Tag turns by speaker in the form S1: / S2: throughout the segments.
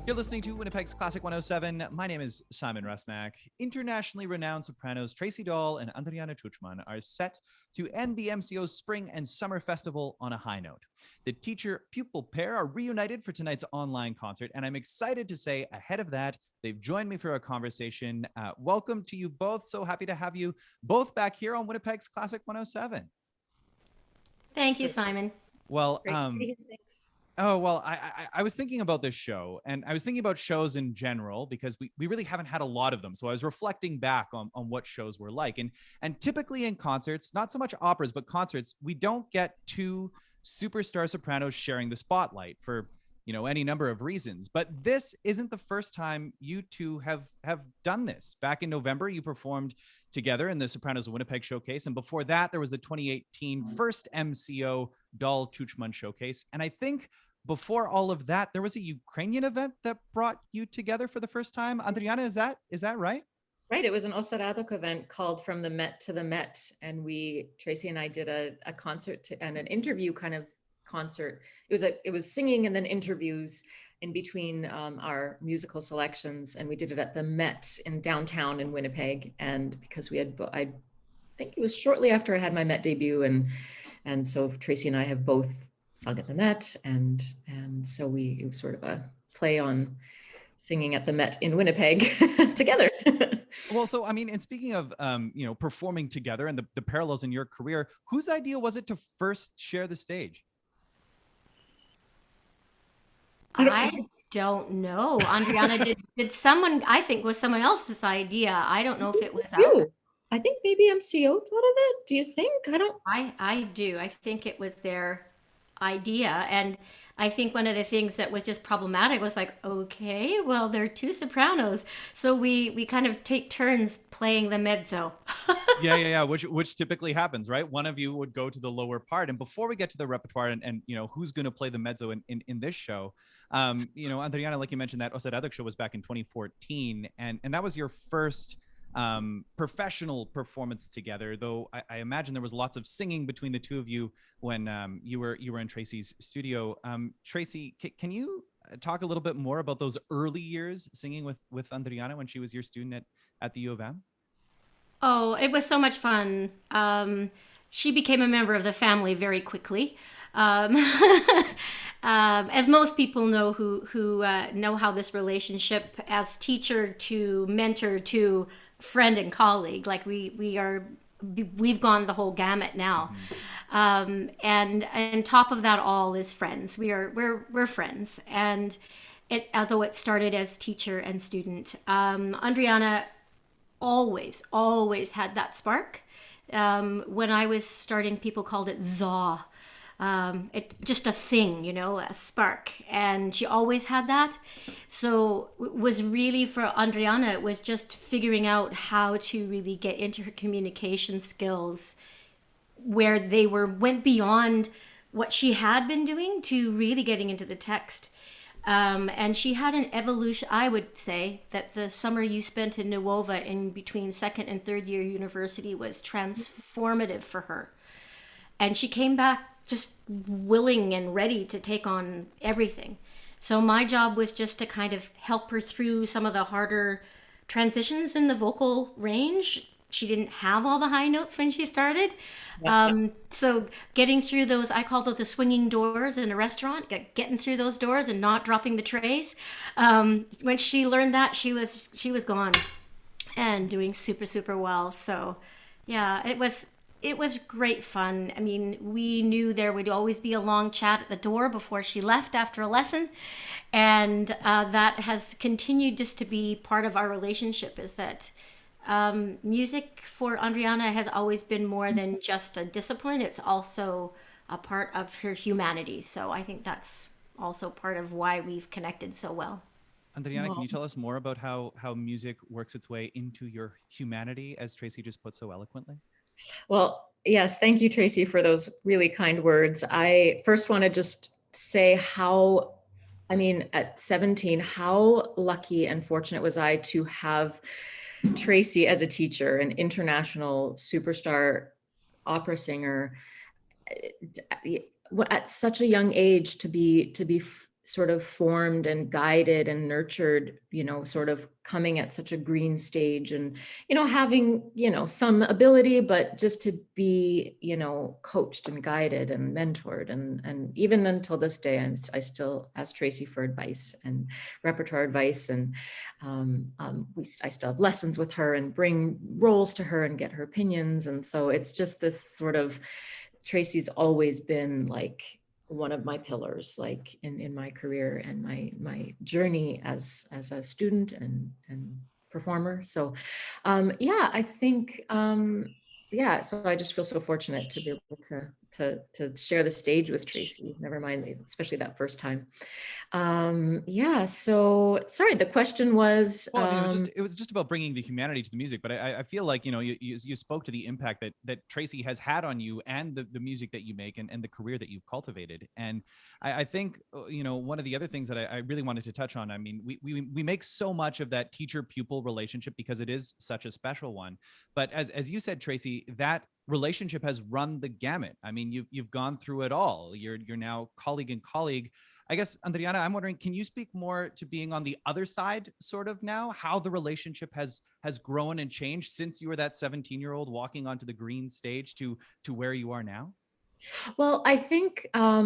S1: You're listening to Winnipeg's Classic 107. My name is Simon Rusnak. Internationally renowned sopranos Tracy Dahl and Andriana are set to end the MCO's Spring and Summer Festival on a high note. The teacher-pupil pair are reunited for tonight's online concert, and I'm excited to say ahead of that, they've joined me for a conversation. Welcome to you both. So happy to have you both back here on Winnipeg's Classic 107.
S2: Thank you, Simon.
S1: Well, I was thinking about this show, and I was thinking about shows in general because we really haven't had a lot of them. So I was reflecting back on what shows were like. And typically in concerts, not so much operas, but concerts, we don't get two superstar sopranos sharing the spotlight for, any number of reasons. But this isn't the first time you two have done this. Back in November, you performed together in the Sopranos of Winnipeg showcase. And before that, there was the 2018 first MCO Dahl showcase. And I think before all of that, there was a Ukrainian event that brought you together for the first time. Andriana, is that right?
S3: Right. It was an Osaradok event called From the Met to the Met. And Tracy and I did a concert and an interview kind of concert. It was singing and then interviews in between our musical selections. And we did it at the Met in downtown in Winnipeg. And because I think it was shortly after I had my Met debut. And so Tracy and I have both sung at the Met. And so it was sort of a play on singing at the Met in Winnipeg together.
S1: Well, so, and speaking of, performing together and the parallels in your career, whose idea was it to first share the stage?
S2: I don't know. Andriana, did someone, I think was someone else's idea. I don't know if it was ours.
S3: I think maybe MCO thought of it. Do you think?
S2: I do. I think it was their idea. And I think one of the things that was just problematic was like, okay, well, they're two sopranos. So we kind of take turns playing the mezzo.
S1: Yeah. Which typically happens, right? One of you would go to the lower part. And before we get to the repertoire and who's going to play the mezzo in this show, Andriana, like you mentioned, that Osaradok show was back in 2014. And that was your first professional performance together, though I imagine there was lots of singing between the two of you when you were in Tracy's studio. Tracy, can you talk a little bit more about those early years singing with Andriana when she was your student at the U of M?
S2: Oh, it was so much fun. She became a member of the family very quickly. As most people know who know how this relationship as teacher to mentor to friend and colleague, like we've gone the whole gamut now. And top of that all is friends. We're friends. And although it started as teacher and student, Andriana always had that spark. When I was starting, people called it zaw. It just a thing, a spark, and she always had that. So it was really for Andriana, it was just figuring out how to really get into her communication skills, where they went beyond what she had been doing to really getting into the text. And she had an evolution. I would say that the summer you spent in Nuova in between second and third year university was transformative for her. And she came back just willing and ready to take on everything. So my job was just to kind of help her through some of the harder transitions in the vocal range. She didn't have all the high notes when she started. So getting through those, I call those the swinging doors in a restaurant, getting through those doors and not dropping the trays. When she learned that, she was gone and doing super, super well. So yeah, it was great fun. I mean, we knew there would always be a long chat at the door before she left after a lesson. And that has continued just to be part of our relationship, is that music for Andriana has always been more than just a discipline. It's also a part of her humanity. So I think that's also part of why we've connected so well.
S1: Andriana, can you tell us more about how music works its way into your humanity, as Tracy just put so eloquently?
S3: Well, yes, thank you, Tracy, for those really kind words. I first want to just say at 17, how lucky and fortunate was I to have Tracy as a teacher, an international superstar opera singer, at such a young age, to be sort of formed and guided and nurtured, sort of coming at such a green stage and, having, some ability, but just to be, coached and guided and mentored. And even until this day, I still ask Tracy for advice and repertoire advice. And I still have lessons with her and bring roles to her and get her opinions. And so it's just this sort of, Tracy's always been like one of my pillars, like in my career and my journey as a student and performer. So I think so I just feel so fortunate to be able to share the stage with Tracy, never mind, especially that first time. So sorry, the question was,
S1: well, I mean, it was just about bringing the humanity to the music, but I feel like, you spoke to the impact that Tracy has had on you and the music that you make and the career that you've cultivated. And I think, one of the other things that I really wanted to touch on, I mean, we make so much of that teacher pupil relationship because it is such a special one. But as you said, Tracy, that relationship has run the gamut. I mean, you've gone through it all. You're now colleague and colleague. I guess, Andriana, I'm wondering, can you speak more to being on the other side sort of now, how the relationship has grown and changed since you were that 17-year-old walking onto the green stage to where you are now?
S3: Well, I think, I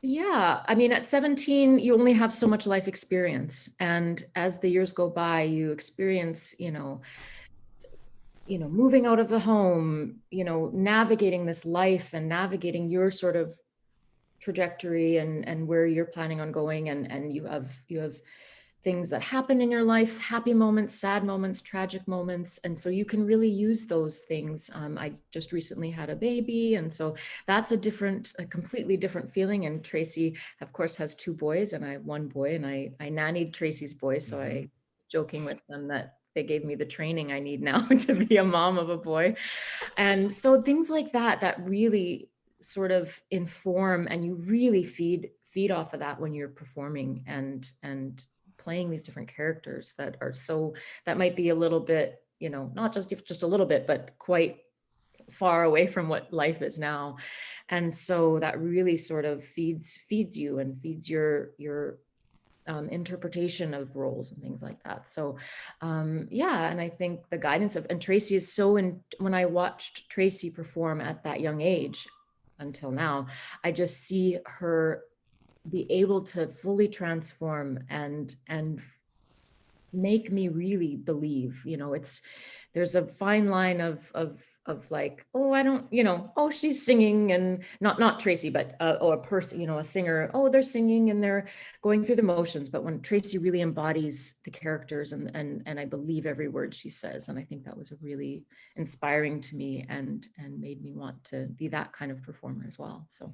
S3: mean, at 17, you only have so much life experience. And as the years go by, you experience, moving out of the home, navigating this life and navigating your sort of trajectory and where you're planning on going. And you have things that happen in your life, happy moments, sad moments, tragic moments. And so you can really use those things. I just recently had a baby. And so that's a completely different feeling. And Tracy, of course, has 2 boys and I have 1 boy, and I nannied Tracy's boy. So I joking with them that they gave me the training I need now to be a mom of a boy. And so things like that really sort of inform, and you really feed off of that when you're performing and playing these different characters that might be a little bit, not just a little bit, but quite far away from what life is now. And so that really sort of feeds you and feeds your interpretation of roles and things like that. So and I think the guidance and Tracy is when I watched Tracy perform at that young age until now, I just see her be able to fully transform and make me really believe. There's a fine line of like, oh, I don't, oh, she's singing, and not Tracy, but or a person, a singer, oh, they're singing and they're going through the motions. But when Tracy really embodies the characters and I believe every word she says, and I think that was really inspiring to me and made me want to be that kind of performer as well. So.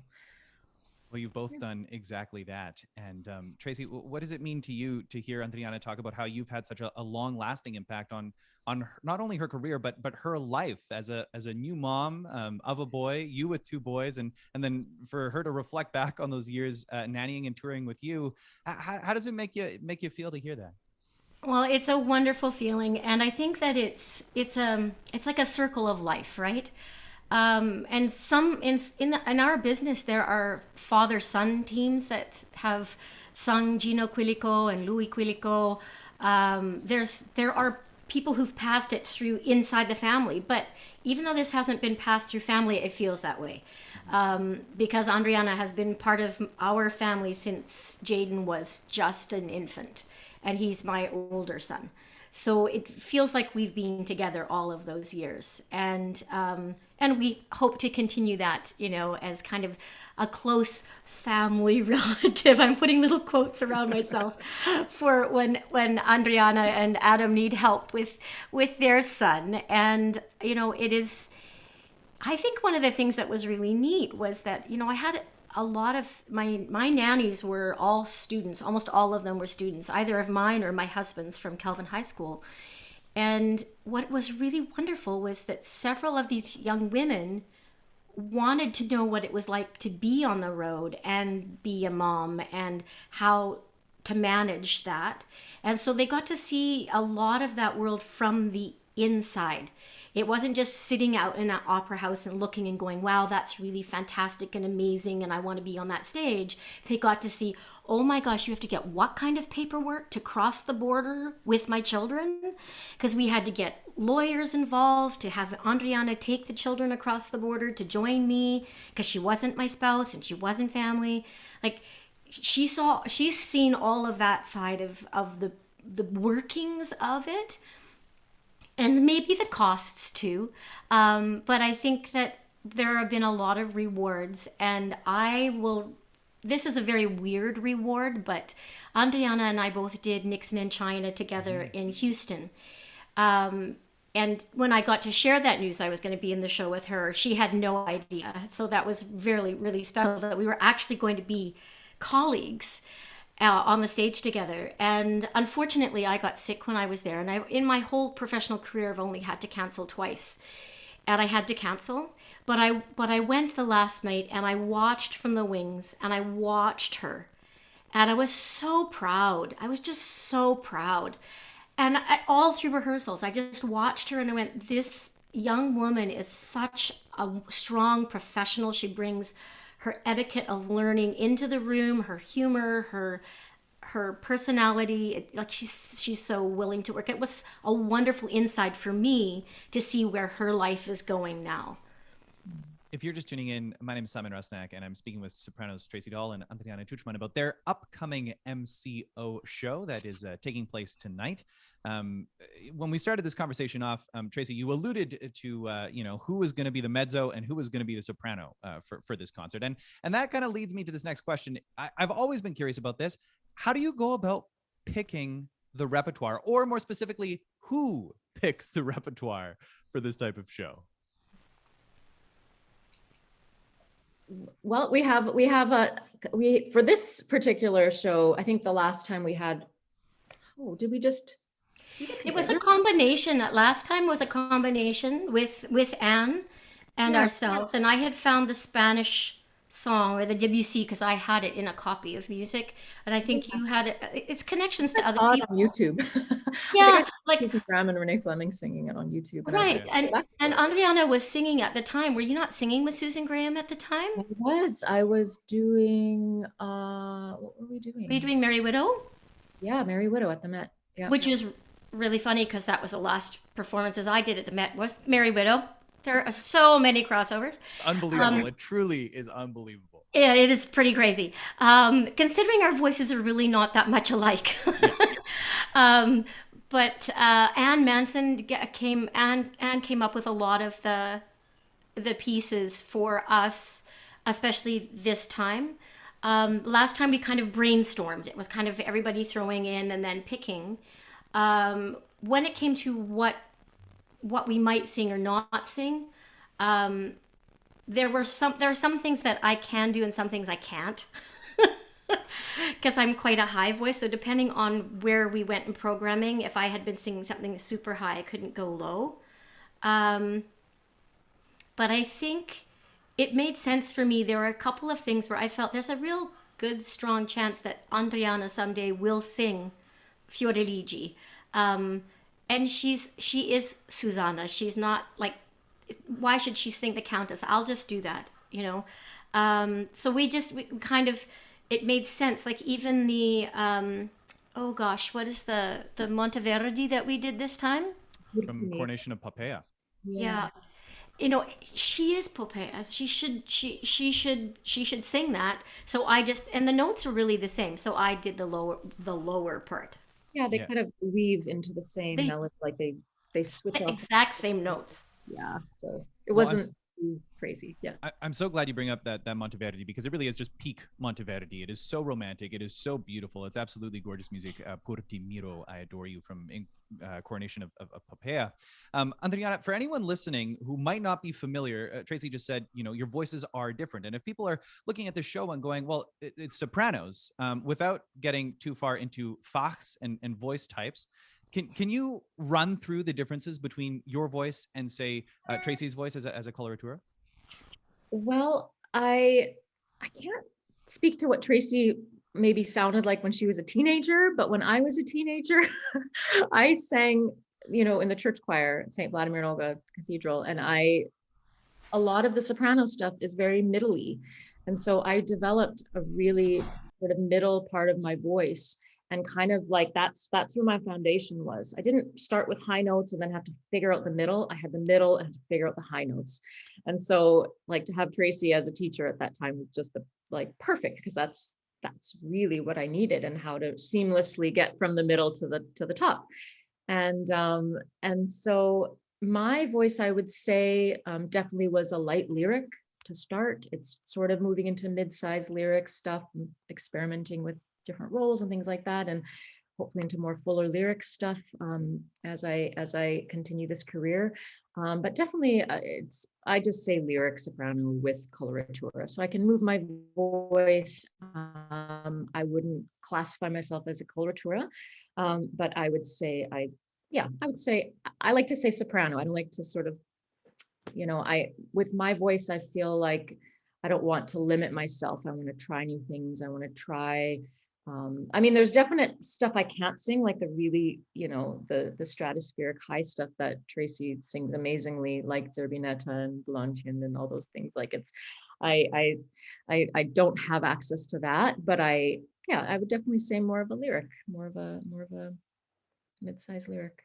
S1: Well, you've both done exactly that. And Tracy, what does it mean to you to hear Andriana talk about how you've had such a long-lasting impact on not only her career but her life as a new mom of a boy, you with 2 boys, and then for her to reflect back on those years nannying and touring with you? How does it make you feel to hear that?
S2: Well, it's a wonderful feeling, and I think that it's like a circle of life, right? And some in our business, there are father-son teams that have sung Gino Quilico and Louis Quilico. There are people who've passed it through inside the family, but even though this hasn't been passed through family, it feels that way. Because Andriana has been part of our family since Jaden was just an infant, and he's my older son. So it feels like we've been together all of those years, and we hope to continue that, as kind of a close family relative. I'm putting little quotes around myself for when Andriana and Adam need help with their son. And it is. I think one of the things that was really neat was that I had a lot of my nannies were all students. Almost all of them were students, either of mine or my husband's from Kelvin High School. And what was really wonderful was that several of these young women wanted to know what it was like to be on the road and be a mom and how to manage that. And so they got to see a lot of that world from the inside. It wasn't just sitting out in an opera house and looking and going, wow, that's really fantastic and amazing, and I want to be on that stage. They got to see, oh my gosh, you have to get what kind of paperwork to cross the border with my children? Because we had to get lawyers involved to have Andriana take the children across the border to join me, because she wasn't my spouse and she wasn't family. Like, she's seen all of that side of the workings of it, and maybe the costs too. But I think that there have been a lot of rewards, and this is a very weird reward, but Andriana and I both did Nixon in China together in Houston. And when I got to share that news, I was going to be in the show with her. She had no idea. So that was really, really special that we were actually going to be colleagues on the stage together. And unfortunately, I got sick when I was there. And in my whole professional career, I've only had to cancel twice. And I had to cancel. But I went the last night and I watched from the wings and I watched her. And I was so proud. I was just so proud. And all through rehearsals, I just watched her and I went, this young woman is such a strong professional. She brings her etiquette of learning into the room, her humor, her personality. Like, she's so willing to work. It was a wonderful insight for me to see where her life is going now.
S1: If you're just tuning in, my name is Simon Rusnak, and I'm speaking with Sopranos Tracy Dahl and Andriana Tuchman about their upcoming MCO show that is taking place tonight. When we started this conversation off, Tracy, you alluded to who was going to be the mezzo and who was going to be the soprano for this concert, and that kind of leads me to this next question. I've always been curious about this. How do you go about picking the repertoire, or more specifically, who picks the repertoire for this type of show?
S3: Well, we for this particular show, I think the last time we had,
S2: it was a combination. Last time was a combination with Anne and ourselves. And I had found the Spanish song, or the Debussy, because I had it in a copy of music, and I think you had it. It's connections to other people
S3: on YouTube.
S2: Yeah, like
S3: Susan Graham and Renee Fleming singing it on YouTube.
S2: Right, and Andriana was singing at the time. Were you not singing with Susan Graham at the time?
S3: I was doing. What were we doing?
S2: Were you doing Merry Widow?
S3: Yeah, Merry Widow at the Met. Yeah,
S2: which is really funny because that was the last performances I did at the Met was Merry Widow. There are so many crossovers.
S1: Unbelievable. It truly is unbelievable.
S2: Yeah, it is pretty crazy. Considering our voices are really not that much alike. But Anne Manson came up with a lot of the pieces for us, especially this time. Last time we kind of brainstormed. It was kind of everybody throwing in and then picking. When it came to what we might sing or not sing, there are some things that I can do and some things I can't, because I'm quite a high voice. So depending on where we went in programming, if I had been singing something super high, I couldn't go low. But I think it made sense for me. There were a couple of things where I felt there's a real good, strong chance that Andriana someday will sing Fioreligi. And she is Susanna. She's not like, why should she sing the Countess? I'll just do that, So we kind of, it made sense. Like even the, oh gosh, what is the Monteverdi that we did this time?
S1: From Coronation of Popea.
S2: Yeah. She is Popea. She should sing that. So and the notes are really the same. So I did the lower part.
S3: Yeah, they kind of weave into the same melody, like they switch
S2: the
S3: off.
S2: Exact same notes.
S3: Yeah, so it wasn't too crazy. Yeah,
S1: I'm so glad you bring up that Monteverdi, because it really is just peak Monteverdi. It is so romantic. It is so beautiful. It's absolutely gorgeous music. Pur ti miro, I adore you, from Coronation of Popea. Andriana, for anyone listening who might not be familiar, Tracy just said, your voices are different. And if people are looking at the show and going, well, it's Sopranos, without getting too far into facts and voice types, can you run through the differences between your voice and, say, Tracy's voice as a coloratura?
S3: Well, I can't speak to what Tracy maybe sounded like when she was a teenager, but when I was a teenager, I sang in the church choir at St. Vladimir and Olga Cathedral. And a lot of the soprano stuff is very middle-y. And so I developed a really sort of middle part of my voice, and kind of like that's where my foundation was. I didn't start with high notes and then have to figure out the middle. I had the middle and had to figure out the high notes. And so like to have Tracy as a teacher at that time was just perfect, because that's really what I needed, and how to seamlessly get from the middle to the top. And so my voice, I would say, definitely was a light lyric to start. It's sort of moving into mid-size lyric stuff, experimenting with different roles and things like that, and hopefully into more fuller lyric stuff as I continue this career. But definitely, I just say lyric soprano with coloratura, so I can move my voice. I wouldn't classify myself as a coloratura, but I would say I like to say soprano. I don't like to sort of, with my voice, I feel like I don't want to limit myself. I want to try new things. I want to try, there's definite stuff I can't sing, like the really, the stratospheric high stuff that Tracy sings amazingly, like Zerbinetta and Blanchian and all those things. Like I don't have access to that, but I would definitely say more of a lyric, more of a mid-sized lyric.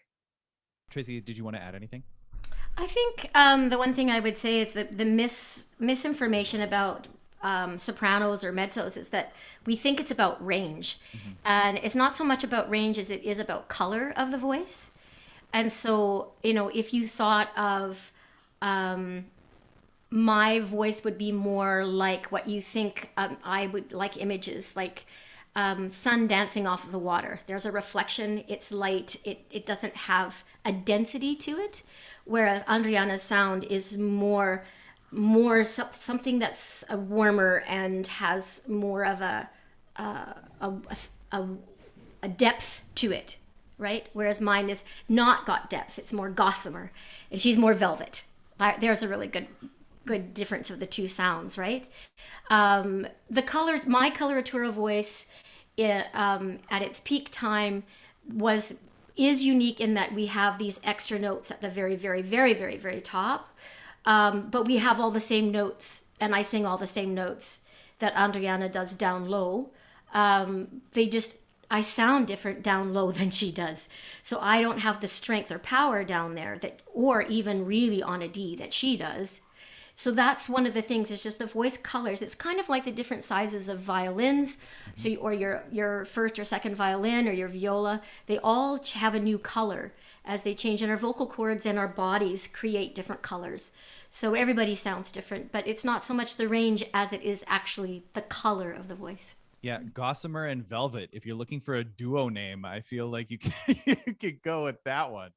S1: Tracy, did you want to add anything?
S2: I think the one thing I would say is that the misinformation about sopranos or mezzos is that we think it's about range. Mm-hmm. And it's not so much about range as it is about color of the voice. And so, if you thought of my voice would be more like what you think I would like, images like sun dancing off of the water. There's a reflection, it's light, it doesn't have a density to it, whereas Andriana's sound is more something that's warmer and has more of a depth to it, right? Whereas mine is not got depth, it's more gossamer, and she's more velvet. There's a really good difference of the two sounds, right? My coloratura voice at its peak time is unique in that we have these extra notes at the very, very, very, very, very top. But we have all the same notes, and I sing all the same notes that Andriana does down low. I sound different down low than she does. So I don't have the strength or power down there or even really on a D that she does. So that's one of the things, is just the voice colors. It's kind of like the different sizes of violins. So, or your first or second violin or your viola, they all have a new color as they change, and our vocal cords and our bodies create different colors. So everybody sounds different, but it's not so much the range as it is actually the color of the voice.
S1: Yeah, gossamer and velvet. If you're looking for a duo name, I feel like you could go with that one.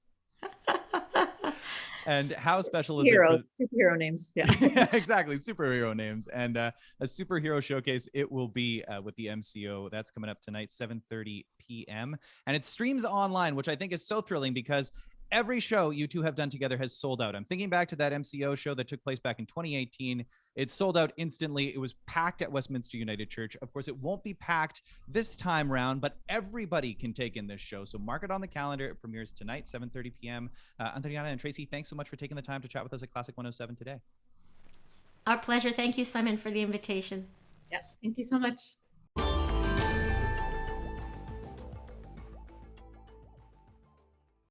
S1: And how special is it for
S3: superhero names? Yeah.
S1: Yeah, exactly, superhero names. And a superhero showcase, it will be with the MCO. That's coming up tonight, 7:30 p.m. And it streams online, which I think is so thrilling, because every show you two have done together has sold out. I'm thinking back to that MCO show that took place back in 2018. It sold out instantly. It was packed at Westminster United Church. Of course, it won't be packed this time round, but everybody can take in this show. So mark it on the calendar. It premieres tonight, 7:30 p.m. Andriana and Tracy, thanks so much for taking the time to chat with us at Classic 107 today.
S2: Our pleasure. Thank you, Simon, for the invitation.
S3: Yeah, thank you so much.